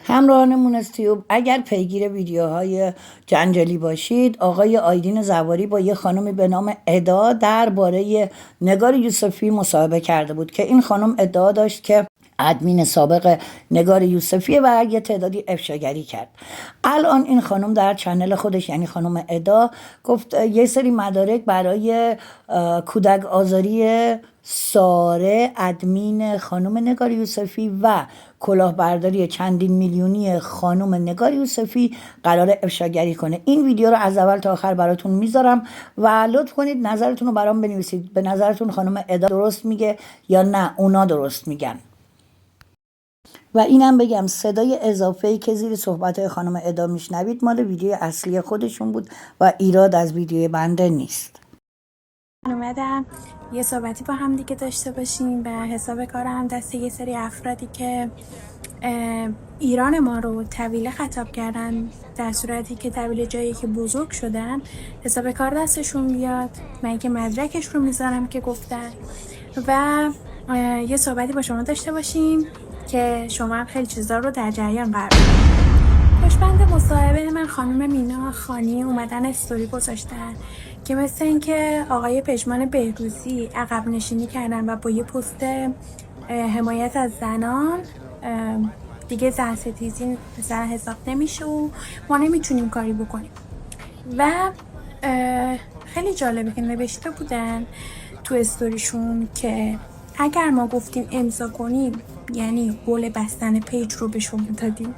همراهان مونستیوب، اگر پیگیر ویدیوهای جنجالی باشید، آقای آیدین زواری با یه خانمی به نام ادا درباره نگار یوسفی مصاحبه کرده بود که این خانم ادعا داشت که ادمین سابق نگار یوسفی و یه تعدادی افشاگری کرد. الان این خانم در چنل خودش، یعنی خانم ادا، گفت یه سری مدارک برای کودک آزاری ساره ادمین خانم نگار یوسفی و کلاهبرداری چندین میلیونی خانم نگار یوسفی قرار افشاگری کنه. این ویدیو رو از اول تا آخر براتون میذارم و لطف کنید نظرتون رو برام بنویسید. به نظرتون خانم ادا درست میگه یا نه اونا درست میگن؟ و اینم بگم صدای اضافه‌ای که زیر صحبت‌های خانم ادا میشنوید مال ویدیو اصلی خودشون بود و ایراد از ویدیو بنده نیست. اومدم یه صحبتی با هم دیگه داشته باشیم و حساب کارم دست یه سری افرادی که ایران ما رو طویله خطاب کردن، در صورتی که طویله جایی که بزرگ شدن حساب کار دستشون بیاد. من که مدرکش رو میذارم که گفتن و یه صحبتی با شما داشته باشیم که شما هم خیلی چیزا رو در جریان قرار بدید. پشبند مصاحبه من خانم مینا خانی اومدن استوری گذاشتن که مثل اینکه آقای پژمان بهروزی عقب نشینی کردن و با یه پست حمایت از زنان دیگه زن ستیزی زن حساب نمیشه و ما نمیتونیم کاری بکنیم. و خیلی جالبه که نوشته بودن تو استوریشون که اگر ما گفتیم امضا کنیم یعنی قول بستن پیج رو به شما دادیم.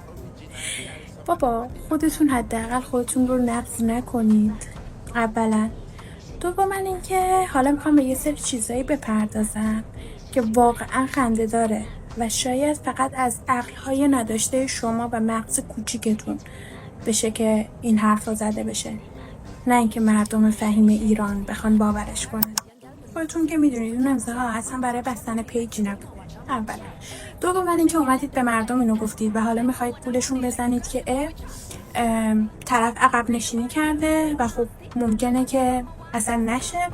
بابا خودتون حداقل خودتون رو نقض نکنید اولا. دوما اینکه حالا میخوام به یه سری چیزایی بپردازم که واقعا خنده داره و شاید فقط از عقلهای نداشته شما و مغز کوچیکتون بشه که این حرفا زده بشه، نه اینکه مردم فهیم ایران بخوان باورش کنن. خودتون که میدونید اون امضاها اصلا برای بستن پیجی نبود اولا. دوم اینکه اومدید به مردم اینو گفتید و حالا میخواید پولشون بزنید که طرف عقب نشینی کرده و خب ممکنه که اصلا نشه.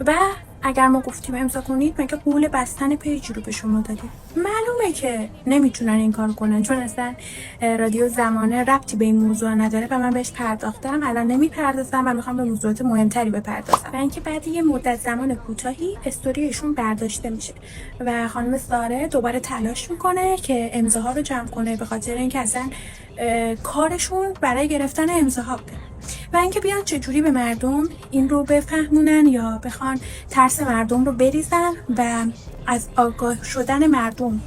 و اگر ما گفتیم امضا کنید مگه قول بستن پیج رو به شما دادیم؟ معلومه که نمیتونن این کار کنن چون اصلا رادیو زمانه ربطی به این موضوع نداره و من بهش پرداختم. الان نمیپردازم و میخوام به موضوعات مهمتری بپردازم. و اینکه بعد یه مدت زمان کوتاهی استوریشون برداشته میشه و خانم ساره دوباره تلاش میکنه که امضاها رو جمع کنه به خاطر اینکه اصلا کارشون برای گرفتن امضاها بوده. و اینکه بیان چجوری به مردم این رو بفهمونن یا بخوان ترس مردم رو بریزن و از آگاه شدن مردم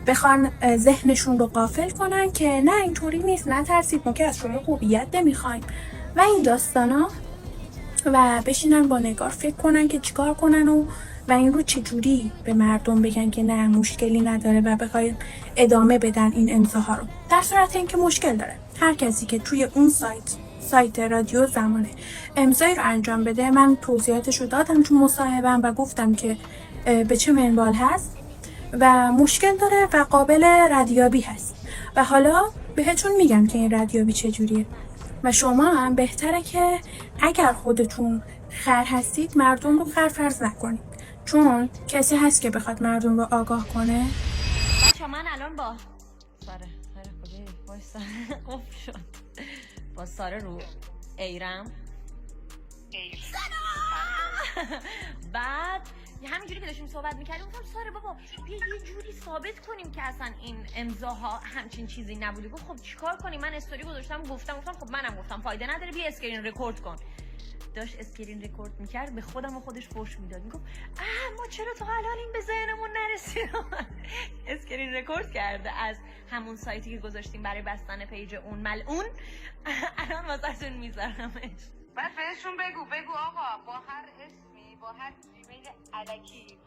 بخوان ذهنشون رو غافل کنن که نه اینطوری نیست، نه ترسید، ما که از شما هویت نمیخوایم و این داستانا و بشینن با نگار فکر کنن که چیکار کنن و این رو چجوری به مردم بگن که نه مشکلی نداره و بخواید ادامه بدن این امضاها رو، در صورت اینکه مشکل داره. هر کسی که توی اون سایت رادیو زمانه امضایی رو انجام بده، من توضیحاتش رو دادم تو مصاحبه‌ام و گفتم که به چه منوال هست و مشکل داره و قابل ردیابی هست و حالا بهتون میگم که این ردیابی چجوریه. و شما هم بهتره که اگر خودتون خر هستید مردم رو خر فرض نکنید، چون کسی هست که بخواد مردم رو آگاه کنه. بچه من الان با ساره قفل شد با ساره رو ایرم بعد همینجوری که داشتیم صحبت میکردیم گفتم ساره بابا بیا یه جوری ثابت کنیم که اصلا این امضاها همچین چیزی نبوده. گفت خب چیکار کنیم؟ من استوری گذاشتم گفتم خب منم گفتم فایده نداره بیا اسکرین رکورد کن. داشت اسکرین رکورد میکرد به خودم و خودش فحش میداد، میگفت ما چرا تا الان این به ذهنمون نرسید. اسکرین رکورد کرده از همون سایتی که گذاشتیم برای بستن پیج اون ملعون. الان واسهتون میذارمش. بعد بهشون بگو آقا با هر اسمی با هر ایمیل الکی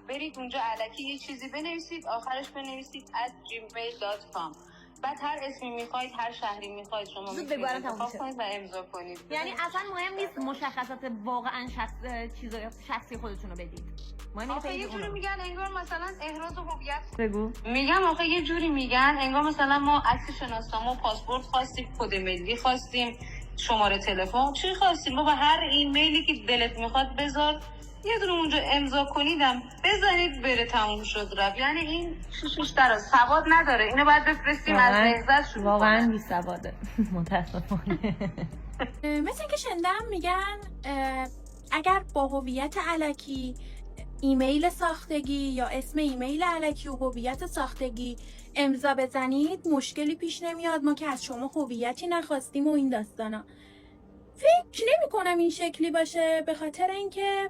برید اونجا الکی یه چیزی بنویسید آخرش بنویسید @gmail.com. بعد هر اسمی میخواید هر شهری میخواید شما میتونید انتخاب کنید و امضا کنید. یعنی اصلا مهم نیست مشخصات واقعا چیزای شخصی خودتون رو بدید. آخه یه جوری میگن انگار مثلا احراز هویت. بگو. میگم آخه یه جوری میگن انگار مثلا ما عکس شناسنامه و پاسپورت خواستیم، کد ملی خواستیم، شماره تلفن چی خواستیم؟ بابا هر ایمیلی که دلت میخواد بذار یه دونه اونجا امضا کنیدم بزنید بره، تموم شد رفت. یعنی این شیش در سواد نداره، اینو باید بفرستیم از نهضت شروع کنیم. واقعا بی سواده متاسفانه. مثل اینکه شنیدم میگن اگر با هویت الکی ایمیل ساختگی یا اسم ایمیل الکی و هویت ساختگی امضا بزنید مشکلی پیش نمیاد، ما که از شما هویتی نخواستیم و این داستانا. فکر نمی کنم این شکلی باشه، به خاطر اینکه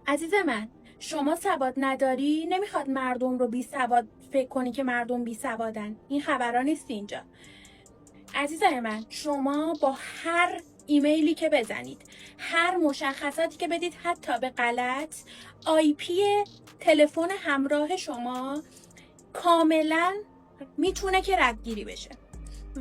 عزیز من شما سواد نداری، نمیخواد مردم رو بی سواد فکر کنی که مردم بی سوادن. این خبرها نیست اینجا. عزیزای من شما با هر ایمیلی که بزنید، هر مشخصاتی که بدید، حتی به غلط، آی پی تلفن همراه شما کاملا میتونه که ردگیری بشه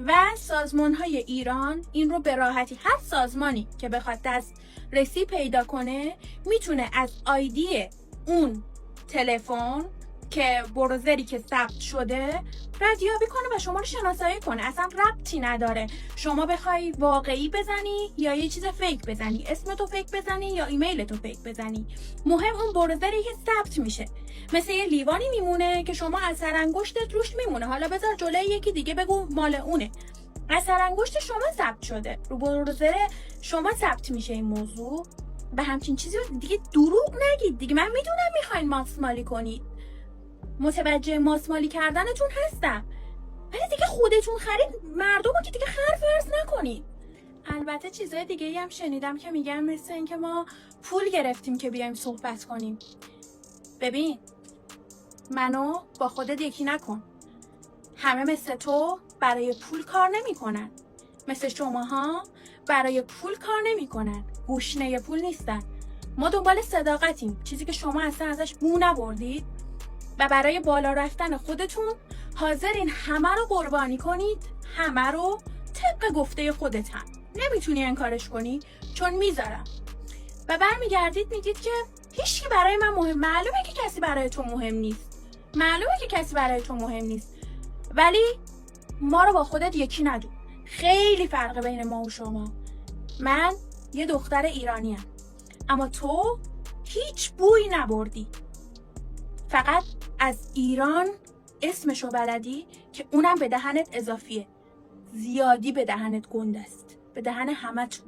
و سازمان‌های ایران این رو به راحتی، هر سازمانی که بخواد دسترسی پیدا کنه میتونه از آیدی اون تلفن که بروزری که ثبت شده ردیابی کنه و شما رو شناسایی کنه. اصلا ربطی نداره شما بخوای واقعی بزنی یا یه چیز فیک بزنی، اسمتو فیک بزنی یا ایمیلتو فیک بزنی، مهم اون بروزری که ثبت میشه. مثل یه لیوانی میمونه که شما اثر انگشتت روش میمونه، حالا بذار جلوی یکی دیگه بگو مال اونه. اثر انگشت شما ثبت شده، رو بروزر شما ثبت میشه این موضوع. به همچین چیزی دیگه دروغ نگید دیگه. من میدونم میخواین ماسمالی کنید، متوجه ماسمالی کردنتون هستم، ولی دیگه خودتون خرید مردم رو که دیگه خر فرض نکنید. البته چیزای دیگه هم شنیدم که میگن مثل این که ما پول گرفتیم که بیایم صحبت کنیم. ببین منو با خودت یکی نکن. همه مثل تو برای پول کار نمی کنن، مثل شماها برای پول کار نمی کنن، گوشنه پول نیستن. ما دنبال صداقتیم، چیزی که شما اصلا ازش بو نبردید و برای بالا رفتن خودتون حاضرین همه رو قربانی کنید، همه رو طبق گفته خودت هم نمیتونی انکارش کنی چون میذارم. و برمیگردید میگید که هیچکی برای من مهم. معلومه که کسی برای تو مهم نیست، معلومه که کسی برای تو مهم نیست، ولی ما رو با خودت یکی ندون. خیلی فرق بین ما و شما. من یه دختر ایرانیم اما تو هیچ بویی نبردی، فقط از ایران اسمشو بلدی که اونم به دهنت اضافیه، زیادی به دهنت گنده است، به دهن همتون.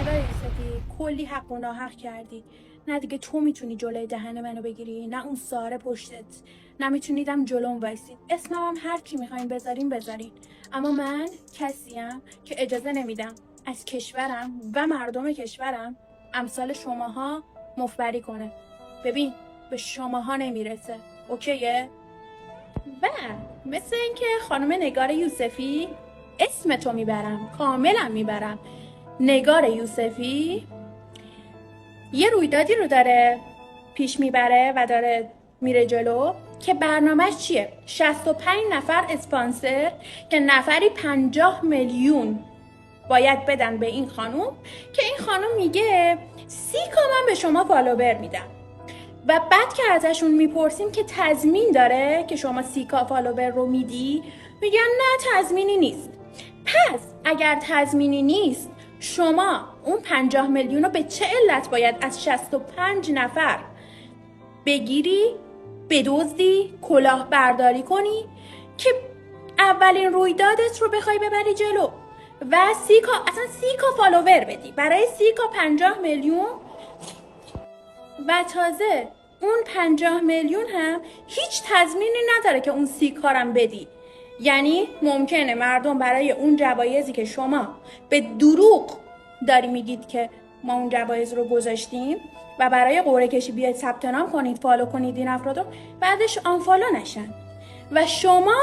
نگاه یوسفی کلی حق و ناحق کردی، نه دیگه تو میتونی جلوی دهن منو بگیری، نه اون ساره پشتت، نه میتونیدم جلوم وایسید. اسمم هم هر کی میخواین بذارین، اما من کسیم که اجازه نمیدم از کشورم و مردم کشورم امثال شماها مفبری کنه. ببین به شماها نمیرسه، اوکیه؟ و مثل اینکه خانم نگار یوسفی، اسمتو میبرم، کاملا میبرم، نگار یوسفی یه رویدادی رو داره پیش میبره و داره میره جلو که برنامهش چیه؟ 65 نفر اسپانسر که نفری 50 میلیون باید بدن به این خانوم که این خانوم میگه 30 من به شما فالوور میدم و بعد که ازشون میپرسیم که تضمین داره که شما 30 فالوور رو میدی، میگن نه تضمینی نیست. پس اگر تضمینی نیست شما اون 50 میلیون رو به چه علت باید از 65 نفر بگیری، بدزدی، کلاه برداری کنی که اولین رویدادت رو بخوای ببری جلو و 30 فالوور بدی برای 30 50 میلیون و تازه اون 50 میلیون هم هیچ تضمینی نداره که اون 30 کارم بدی. یعنی ممکنه مردم برای اون جوایزی که شما به دروغ داری میگید که ما اون جوایز رو گذاشتیم و برای قرعه کشی بیاید ثبت نام کنید، فالو کنید این افرادو، بعدش آنفالو نشن و شما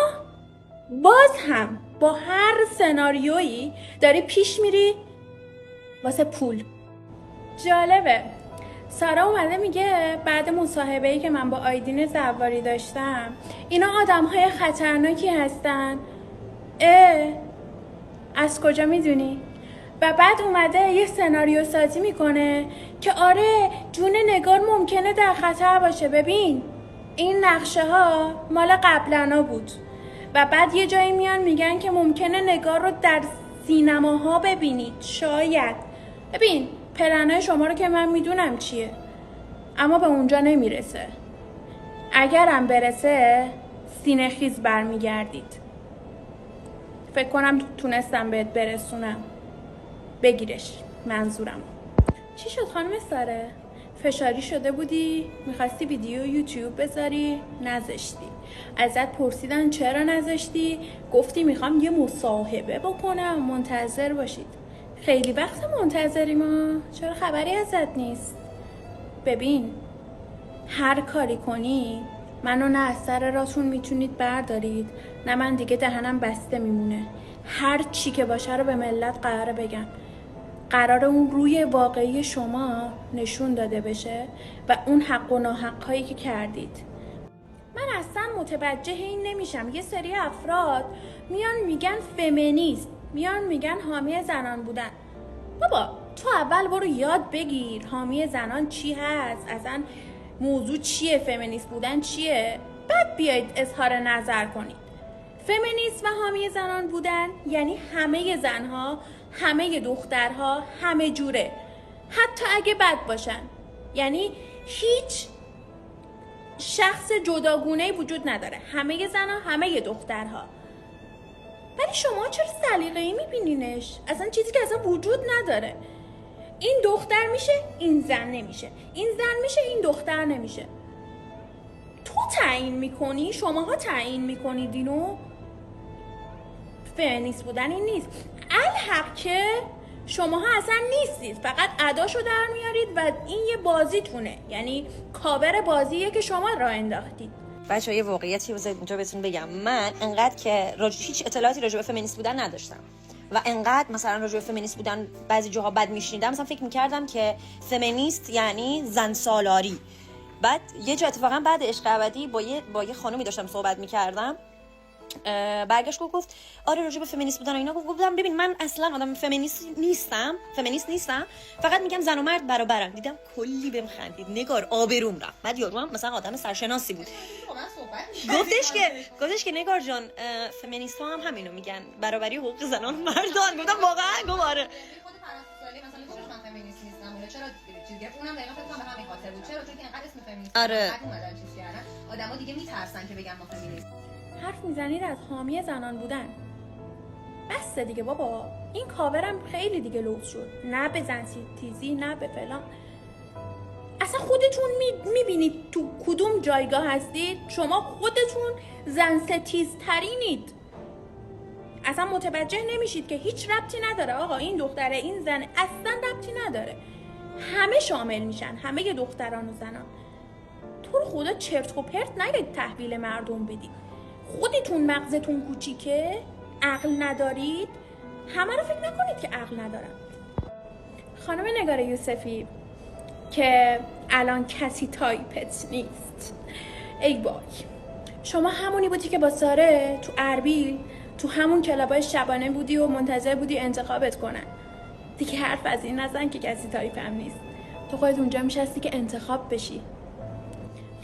باز هم با هر سناریویی داری پیش میری واسه پول. جالبه سارا اومده میگه بعد مصاحبه‌ای که من با آیدین زواری داشتم اینا آدم‌های خطرناکی هستن. از کجا میدونی؟ و بعد اومده یه سناریو سازی میکنه که آره جون نگار ممکنه در خطر باشه. ببین این نقشه ها مال قبلنا بود و بعد یه جایی میان میگن که ممکنه نگار رو در سینماها ببینید، شاید. ببین پلنای شما رو که من میدونم چیه، اما به اونجا نمیرسه. اگرم برسه سینه خیز برمیگردید. فکر کنم تونستم بهت برسونم. بگیرش منظورم. چی شد خانم ساره؟ فشاری شده بودی؟ میخواستی ویدیو یوتیوب بذاری؟ نذاشتی. ازت پرسیدن چرا نذاشتی؟ گفتی میخوام یه مصاحبه بکنم، منتظر باشید. خیلی وقت منتظری ما، چرا خبری ازت نیست؟ ببین، هر کاری کنی منو نه از سر راتون میتونید بردارید، نه من دیگه دهنم بسته میمونه. هر چی که باشه رو به ملت قراره بگم. قراره اون روی واقعی شما نشون داده بشه و اون حق و ناحق هایی که کردید. من اصلا متوجه این نمیشم. یه سری افراد میان میگن فمینیست، میان میگن حامی زنان بودن. بابا تو اول برو یاد بگیر حامی زنان چی هست، اصلا موضوع چیه، فمینیست بودن چیه، بعد بیایید اظهار نظر کنید. فمینیست و حامی زنان بودن یعنی همه زنها، همه دخترها، همه جوره، حتی اگه بد باشن. یعنی هیچ شخص جداگونه‌ای وجود نداره، همه زنها، همه دخترها. ولی شما چرا سلیقه‌ای میبینینش؟ اصلا چیزی که اصلا وجود نداره. این دختر میشه، این زن نمیشه، این زن میشه، این دختر نمیشه. تو تعیین میکنی، شماها تعیین میکنید اینو. فمینیست بودن این نیست. الحق که شماها اصلا نیستید، فقط اداشو در میارید و این یه بازیتونه، یعنی کاور بازیه که شما راه انداختید. بچه‌ها یه واقعیتی بذارید اینجا بهتون بگم. من انقدر که هیچ اطلاعاتی راجع به فمینیست بودن نداشتم و انقدر مثلا راجع به فمینیست بودن بعضی جاها بد میشنیدم، مثلا فکر میکردم که فمینیست یعنی زن سالاری. بعد یه جا اتفاقا بعد عشق ابدی با یه خانومی داشتم صحبت میکردم، برگشت گفت آره راجع به فمینیست بودن و اینا. گفتم ببین من اصلا آدم فمینیست نیستم، فقط میگم زن و مرد برابرن. دیدم کلی بهم خندید، نگار آبروم رفت. بعد یارو هم مثلا آدم سرشناسی بود، گفتش که نگار جان فمینیست ها هم همینو میگن، برابری حقوق زنان و مردان. گفتم واقعا؟ گفت آره. چرا چیزی اونم دقیقاً فکر کنم به همین خاطر بود. چرا؟ چون اینقدر اسم فمینیست آره اومدن چیز کردن، آدما دیگه میترسن که بگن ما فمینیست. حرف میزنید از حامی زنان بودن. بس دیگه بابا، این کاورم خیلی دیگه لوس شد. نه به زن تیزی، نه به فلان. اصلا خودتون میبینید تو کدوم جایگاه هستید؟ شما خودتون زن ستیزترینید. اصلا متوجه نمیشید که هیچ ربطی نداره آقا این دختره این زن، اصلا ربطی نداره. همه شامل میشن، همه دختران و زنان. تو رو خدا چرت و پرت نگید تحویل مردم بدید. خودتون مغزتون کوچیکه، عقل ندارید. همه رو فکر نکنید که عقل ندارن. خانم نگار یوسفی که الان کسی تایپت نیست، ای وای، شما همونی بودی که با ساره تو اربیل تو همون کلابای شبانه بودی و منتظر بودی انتخابت کنن. دیگه حرف از این نزن که کسی تایپم نیست. تو خودت اونجا میشستی که انتخاب بشی.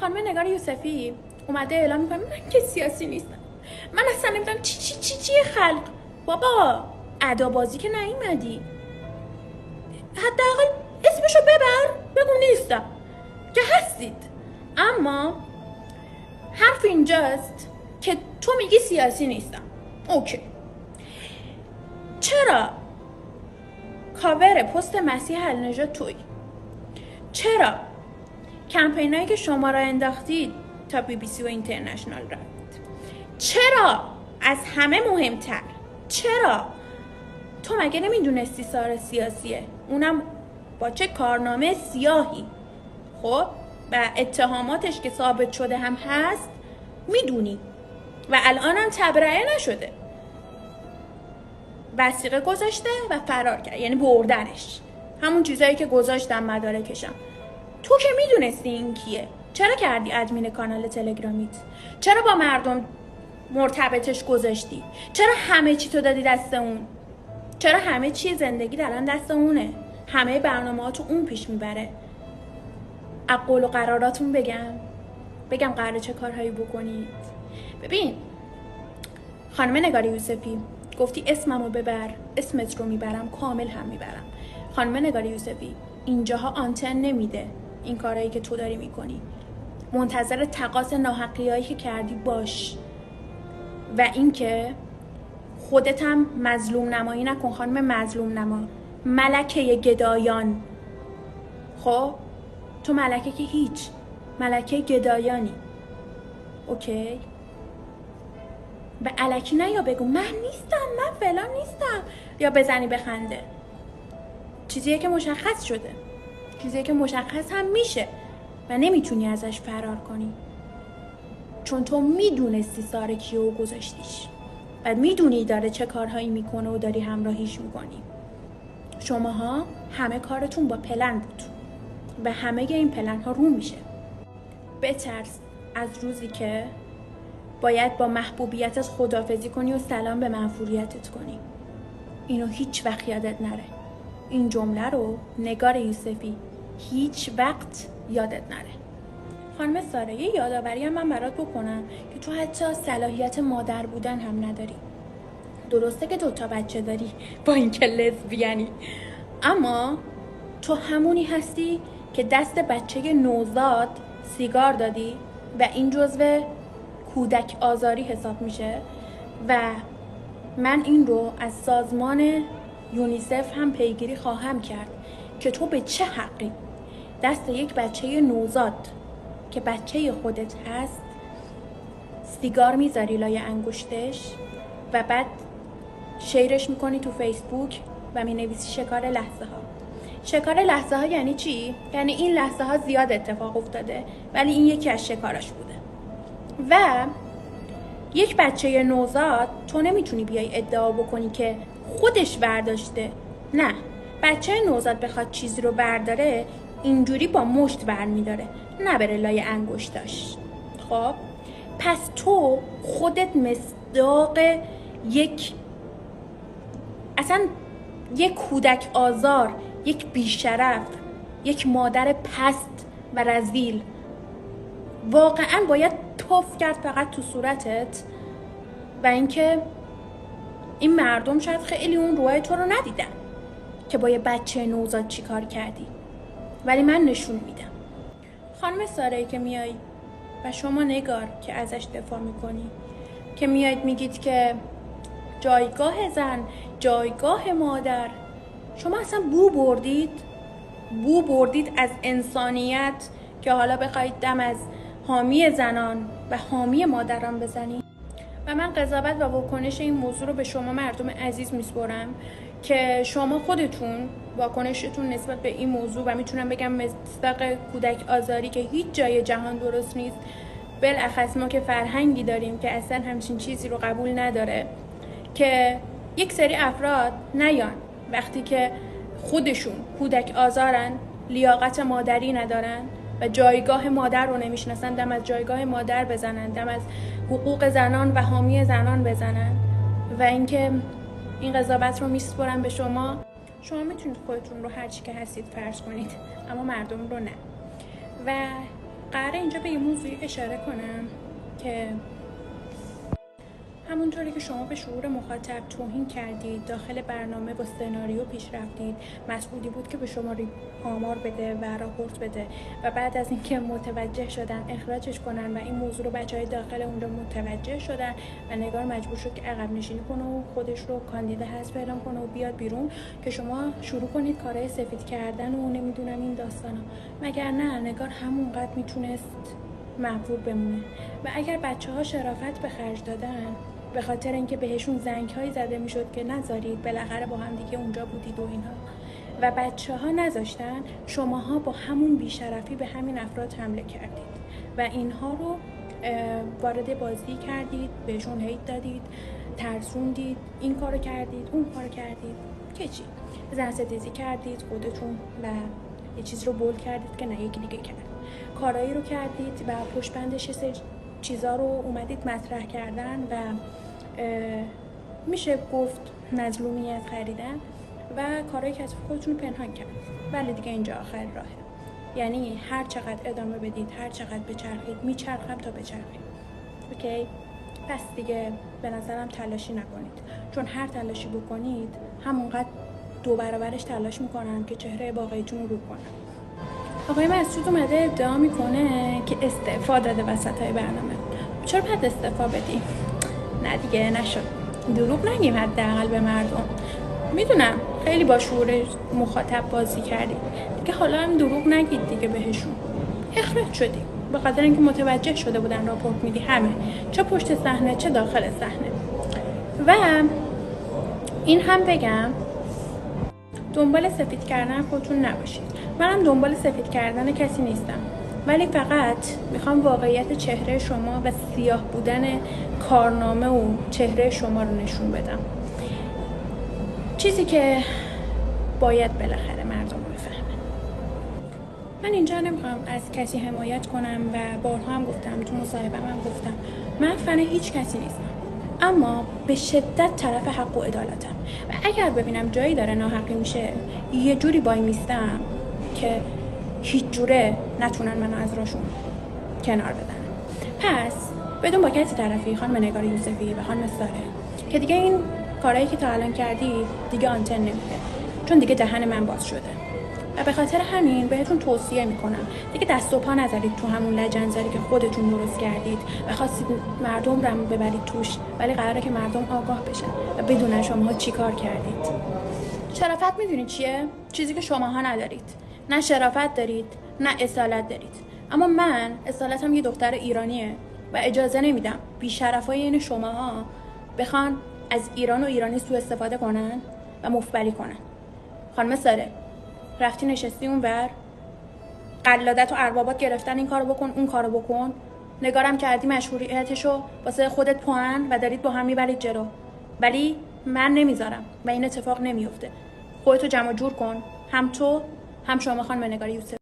خانم نگار یوسفی اومده اعلام میکنه من که سیاسی نیستم. من اصلا نمیدونم چی خلق. بابا ادا بازی که نیومدی، حداقل اسمشو ببر، بگو نیستم، که هستید. اما حرف اینجاست که تو میگی سیاسی نیستم. اوکی، چرا کاور پست مسیح النژاد تویی؟ چرا کمپینایی که شما را انداختید تا BBC و اینترنشنال رفت؟ چرا از همه مهمتر، چرا تو مگه نمیدونستی ساره سیاسیه، اونم با چه کارنامه سیاهی؟ خب و اتهاماتش که ثابت شده هم هست میدونی و الان هم تبرئه نشده، وثیقه گذاشته و فرار کرد، یعنی بردنش، همون چیزایی که گذاشتم مدارکشم. تو که میدونستی این کیه، چرا کردی ادمین کانال تلگرامیت؟ چرا با مردم مرتبطش گذاشتی؟ چرا همه چی تو دادی دست اون؟ چرا همه چی زندگی الان دست اونه؟ همه برنامه‌هاتو اون پیش میبره. قول و قراراتون بگم قراره چه کارهایی بکنید. ببین خانم نگار یوسفی، گفتی اسممو ببر، اسمت رو میبرم، کامل هم میبرم. خانم نگار یوسفی، اینجاها آنتن نمیده، این کارهایی که تو داری میکنی. منتظر تقاص ناحقیایی که کردی باش. و اینکه خودت هم مظلوم نمایی نکن خانم مظلوم نما، ملکه گدایان. خب تو ملکه که هیچ، ملکه گدایانی. اوکی؟ به الکی نه یا بگو من نیستم، من فلان نیستم، یا بزنی بخنده. چیزیه که مشخص شده، چیزیه که مشخص هم میشه و نمیتونی ازش فرار کنی، چون تو میدونستی ساره کیو گذاشتیش و میدونی داره چه کارهایی میکنه و داری همراهیش میکنی. شماها همه کارتون با پلن بود و همه این پلن ها رو میشه. بترس از روزی که باید با محبوبیتت خداحافظی کنی و سلام به منفوریتت کنی. اینو هیچ وقت یادت نره. این جمله رو نگار یوسفی هیچ وقت یادت نره. خانم ساره، یه یادآوری هم من برات بکنم که تو حتی صلاحیت مادر بودن هم نداری. درسته که 2 بچه داری با اینکه لزبیانی، اما تو همونی هستی که دست بچه نوزاد سیگار دادی و این جزو کودک آزاری حساب میشه و من این رو از سازمان یونیسف هم پیگیری خواهم کرد که تو به چه حقی دست یک بچه نوزاد که بچه خودت هست سیگار میذاری لای انگشتش و بعد شیرش میکنی تو فیسبوک و مینویسی شکار لحظه ها. شکار لحظه ها یعنی چی؟ یعنی این لحظه ها زیاد اتفاق افتاده ولی این یکی از شکاراش بوده. و یک بچه نوزاد تو نمیتونی بیای ادعا بکنی که خودش برداشته. نه، بچه نوزاد بخواد چیزی رو برداره اینجوری با مشت برمیداره، نه بره لای انگشتاش. خب پس تو خودت مصداق یک کودک آزار، یک بیشرف، یک مادر پست و رذیل واقعا باید توف کرد فقط تو صورتت. و اینکه این مردم شاید خیلی اون روای تو رو ندیدن که با یه بچه نوزاد چی کار کردی، ولی من نشون میدم. خانم ساره‌ای که میای و شما نگار که ازش دفاع میکنی، که میاید میگید که جایگاه زن، جایگاه مادر، شما اصلا بو بردید از انسانیت که حالا بخواید دم از حامی زنان و حامی مادران بزنید. و من قضاوت و واکنش این موضوع رو به شما مردم عزیز میسپرم که شما خودتون واکنشتون نسبت به این موضوع و میتونم بگم مصداق کودک آزاری که هیچ جای جهان درست نیست، بالاخص ما که فرهنگی داریم که اصلا همچین چیزی رو قبول نداره، که یک سری افراد نیان وقتی که خودشون کودک آزارن، لیاقت مادری ندارن و جایگاه مادر رو نمیشناسن، دم از جایگاه مادر بزنن، دم از حقوق زنان و حامی زنان بزنن. و اینکه این قضاوت رو میسپرم به شما. شما میتونید خودتون رو هر چی که هستید فرض کنید، اما مردم رو نه. و قراره اینجا به یه موضوعی اشاره کنم که همونطوری که شما به شعور مخاطب توهین کردید، داخل برنامه با سناریو پیش رفتید، مسئولی بود که به شما آمار بده و راپورت بده و بعد از اینکه متوجه شدن اخراجش کنن و این موضوع رو بچهای داخل اونجا متوجه شدن و نگار مجبور شد که عقب نشینی کنه و خودش رو کاندید حذف اعلام کنه و بیاد بیرون که شما شروع کنید کارهای سفید کردن و نمیدونم این داستانا. مگر نه نگار همونقدر میتونست معفور بمونه. و اگر بچه‌ها شرافت به خرج دادن به خاطر اینکه بهشون زنگ‌هایی زده میشد که نذارید، بالاخره با هم دیگه اونجا بودید و اینها، و بچه‌ها نذاشتن، شماها با همون بیشرفی به همین افراد حمله کردید و اینها رو وارد بازی کردید، بهشون هیت دادید، ترسوندید، این کارو کردید، اون کارو کردید، که چی؟ زن ستیزی کردید خودتون و یه چیز رو بولد کردید که نه یکی دیگه کرد. کارایی رو کردید و پشت بندش یه سری چیزا رو اومدید مطرح کردن و میشه گفت مظلومیت خریدن و کارایی که از خودتون پنهان کردن. ولی دیگه اینجا آخر راهه، یعنی هر چقدر ادامه بدید، هر چقدر بچرخید، میچرخم تا بچرخید. اوکی؟ پس دیگه به نظرم تلاشی نکنید، چون هر تلاشی بکنید همونقدر 2 برابرش تلاش میکنن که چهره واقعیتون رو کنن. آقای مسعود اومده ادعا میکنه که استعفا داده وسطای برنامه. چرا باید استعفا بدی؟ نه دیگه نشد. دروغ نگیم حداقل به مردم. میدونم خیلی با شعور مخاطب بازی کردی دیگه، حالا هم دروغ نگید دیگه بهشون. اخراج شدی به خاطر اینکه متوجه شده بودن راپورت میدی همه، چه پشت صحنه چه داخل صحنه. و این هم بگم دنبال سفید کردن خودتون نباشید. منم دنبال سفید کردن کسی نیستم، ولی فقط میخوام واقعیت چهره شما و سیاه بودن کارنامه و چهره شما رو نشون بدم، چیزی که باید بالاخره مردم بفهمن. من اینجا نمیخوام از کسی حمایت کنم و بارها هم گفتم، تو مصاحبه‌ام هم گفتم، من فن هیچ کسی نیستم، اما به شدت طرف حق و عدالتم و اگر ببینم جایی داره ناحقی میشه یه جوری وای میستم که هیچ جوره نتونن منو از راشون کنار بدن. پس بدون با کسی طرفی، خانم نگار یوسفی و خانم ساره، که دیگه این کارهایی که تا الان کردی دیگه آنتن نمیده، چون دیگه دهن من باز شده و به خاطر همین بهتون توصیه میکنم دیگه دست و پا نذارید تو همون لجنزاری که خودتون درست کردید و خواستید مردم رو ببرید توش، ولی قراره که مردم آگاه بشن و بدونن شماها چی کار کردید. شرافت میدونید چیه؟ چیزی که شماها ندارید. نه شرافت دارید نه اصالت دارید. اما من اصالتم یه دختر ایرانیه و اجازه نمیدم بی‌شرفای این شماها بخوان از ایران و ایرانی سوء استفاده کنن و مفبری کنن. خانم ساره، رفتی نشستی اونور، قلادت و اربابات گرفتن این کارو بکن اون کارو بکن، نگارم کردی مشروعیتشو واسه خودت پوان و دارید با هم میبرید جلو، ولی من نمیذارم و این اتفاق نمیفته. خودتو جمع جور کن، هم تو هم شما خانم نگار یوسف.